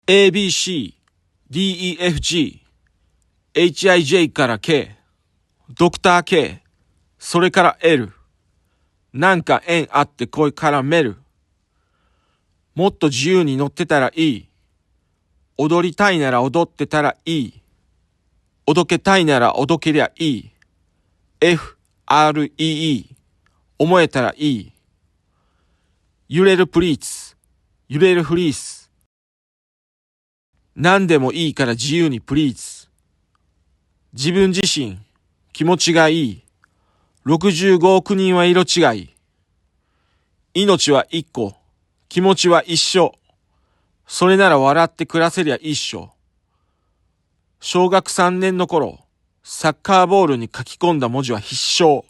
ABC、DEFG、HIJ から K、ドクター K、それから L。なんか縁あって声絡める。もっと自由に乗ってたらいい。踊りたいなら踊ってたらいい。おどけたいならおどけりゃいい。FREE 思えたらいい。揺れるプリーツ、揺れるフリース。何でもいいから自由にプリーツ。自分自身、気持ちがいい。65億人は色違い。命は一個、気持ちは一緒。それなら笑って暮らせりゃ一緒。小学3年の頃、サッカーボールに書き込んだ文字は必勝。